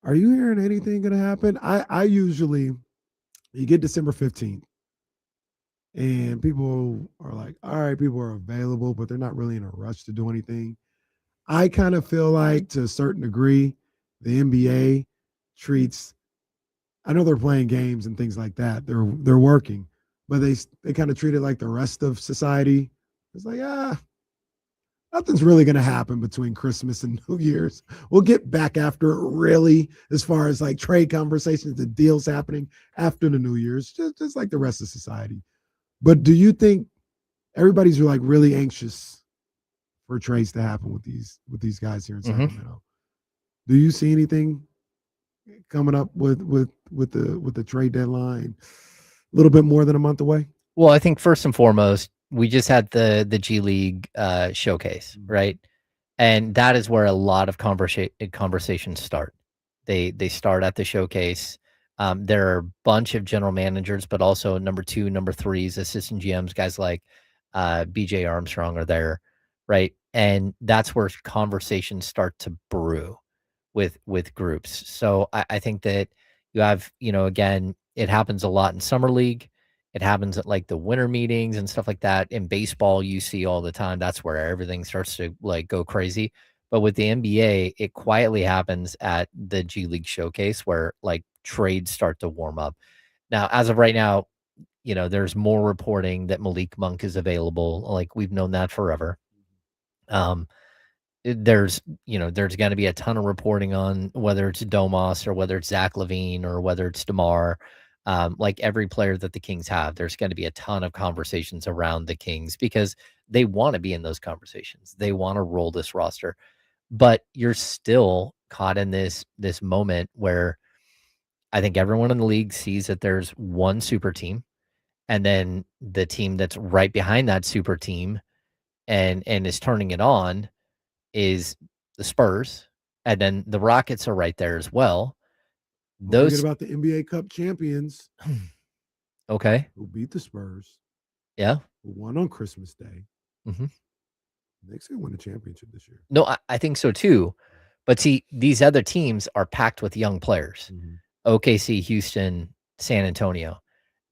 Are you hearing anything going to happen? I usually, you get December 15th and people are like, all right, people are available, but they're not really in a rush to do anything. I kind of feel like to a certain degree, the NBA treats, I know they're playing games and things like that. They're working, but they kind of treat it like the rest of society. It's like, nothing's really going to happen between Christmas and New Year's. We'll get back after it really, as far as like trade conversations and deals happening after the New Year's, just like the rest of society. But do you think everybody's like really anxious for trades to happen with these guys here in Hmm. Sacramento? Do you see anything coming up with the trade deadline a little bit more than a month away? Well, I think first and foremost, we just had the G League showcase, Mm. right? And that is where a lot of conversations start. They start at the showcase. There are a bunch of general managers, but also number two, number threes, assistant GMs, guys like BJ Armstrong are there, right? And that's where conversations start to brew with groups. So I think that you have, again, it happens a lot in summer league. It happens at like the winter meetings and stuff like that. In baseball, you see all the time. That's where everything starts to like go crazy. But with the NBA, it quietly happens at the G League showcase where like trades start to warm up. Now, as of right now, there's more reporting that Malik Monk is available. Like we've known that forever. Um, there's going to be a ton of reporting on whether it's Domas or whether it's Zach Levine or whether it's DeMar. Like every player that the Kings have, there's going to be a ton of conversations around the Kings because they want to be in those conversations. They want to roll this roster, but you're still caught in this moment where I think everyone in the league sees that there's one super team, and then the team that's right behind that super team and is turning it on is the Spurs, and then the Rockets are right there as well. Don't forget Those about the NBA Cup champions okay, who beat the Spurs, yeah, who won on Christmas Day. mhm. Knicks can win a championship this year. No, I think so too, but see, these other teams are packed with young players. Mm-hmm. OKC, Houston, San Antonio.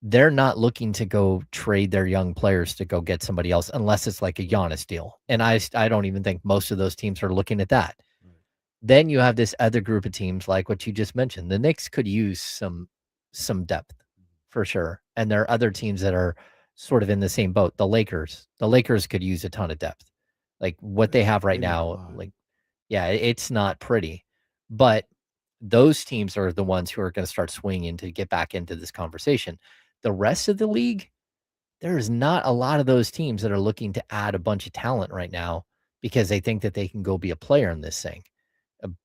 They're not looking to go trade their young players to go get somebody else unless it's like a Giannis deal, and I don't even think most of those teams are looking at that. Right. Then you have this other group of teams like what you just mentioned. The Knicks could use some depth for sure. And there are other teams that are sort of in the same boat. The Lakers. The Lakers could use a ton of depth. Like what they have right They need a now, lot. like yeah, it's not pretty. But those teams are the ones who are going to start swinging to get back into this conversation. The rest of the league, there's not a lot of those teams that are looking to add a bunch of talent right now because they think that they can go be a player in this thing.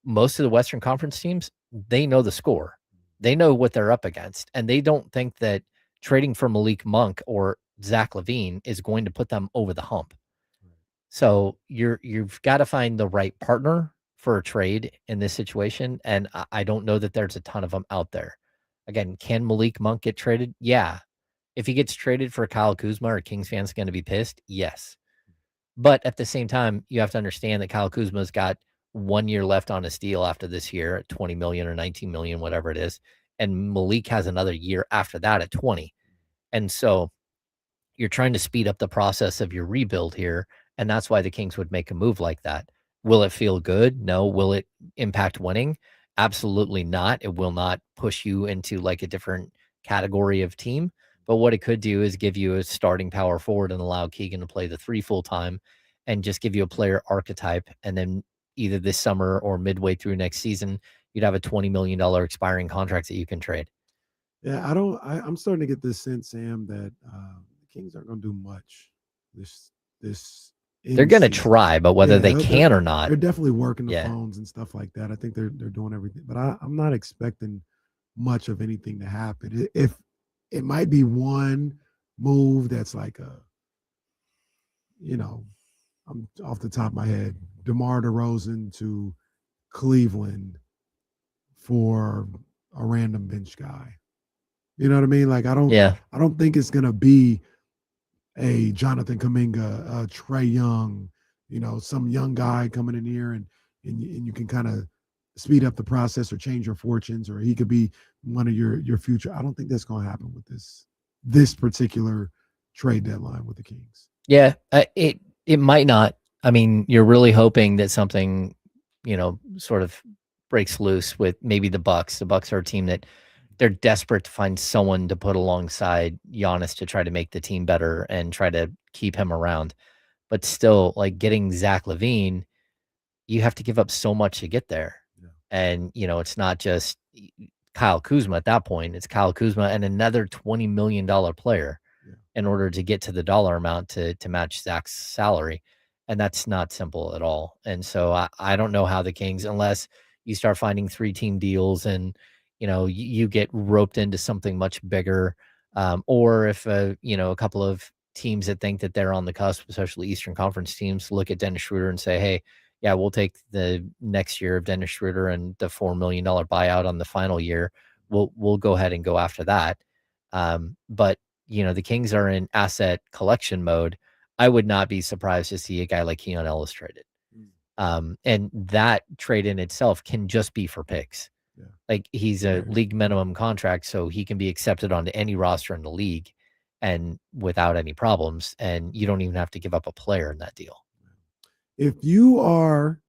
Most of the Western Conference teams, they know the score. They know what they're up against, and they don't think that trading for Malik Monk or Zach Levine is going to put them over the hump. So you've got to find the right partner for a trade in this situation, and I don't know that there's a ton of them out there. Again, can Malik Monk get traded? Yeah. If he gets traded for Kyle Kuzma, are Kings fans going to be pissed? Yes. But at the same time, you have to understand that Kyle Kuzma's got 1 year left on his deal after this year at 20 million or 19 million, whatever it is. And Malik has another year after that at 20. And so you're trying to speed up the process of your rebuild here. And that's why the Kings would make a move like that. Will it feel good? No. Will it impact winning? Absolutely not. It will not push you into like a different category of team. But what it could do is give you a starting power forward and allow Keegan to play the three full time and just give you a player archetype. And then either this summer or midway through next season, you'd have a $20 million expiring contract that you can trade. Yeah, I don't. I'm starting to get this sense, Sam, that the Kings aren't going to do much this They're in going to season. try, but whether Yeah, they they're can or not, they're definitely working the yeah. phones and stuff like that. I think they're doing everything, but I'm not expecting much of anything to happen. If it might be one move that's like you know, I'm off the top of my head, DeMar DeRozan to Cleveland for a random bench guy. You know what I mean? Like Yeah. I don't think it's gonna be a Jonathan Kaminga, Trey Young, some young guy coming in here and you can kind of speed up the process or change your fortunes, or he could be one of your future. I don't think that's going to happen with this particular trade deadline with the Kings. Yeah, it might not. I mean, you're really hoping that something, sort of breaks loose with maybe the Bucks. The Bucks are a team that they're desperate to find someone to put alongside Giannis to try to make the team better and try to keep him around. But still, like getting Zach LaVine, you have to give up so much to get there. Yeah. And, it's not just Kyle Kuzma at that point. It's Kyle Kuzma and another $20 million player in order to get to the dollar amount to match Zach's salary. And that's not simple at all. And so I don't know how the Kings, unless you start finding 3-team deals and, you get roped into something much bigger, or if, a couple of teams that think that they're on the cusp, especially Eastern Conference teams, look at Dennis Schroeder and say, hey, yeah, we'll take the next year of Dennis Schroeder and the $4 million buyout on the final year. We'll go ahead and go after that. But the Kings are in asset collection mode. I would not be surprised to see a guy like Keon Ellis traded. And that trade in itself can just be for picks. Yeah. Like he's a league minimum contract, so he can be accepted onto any roster in the league and without any problems. And you don't even have to give up a player in that deal. If you are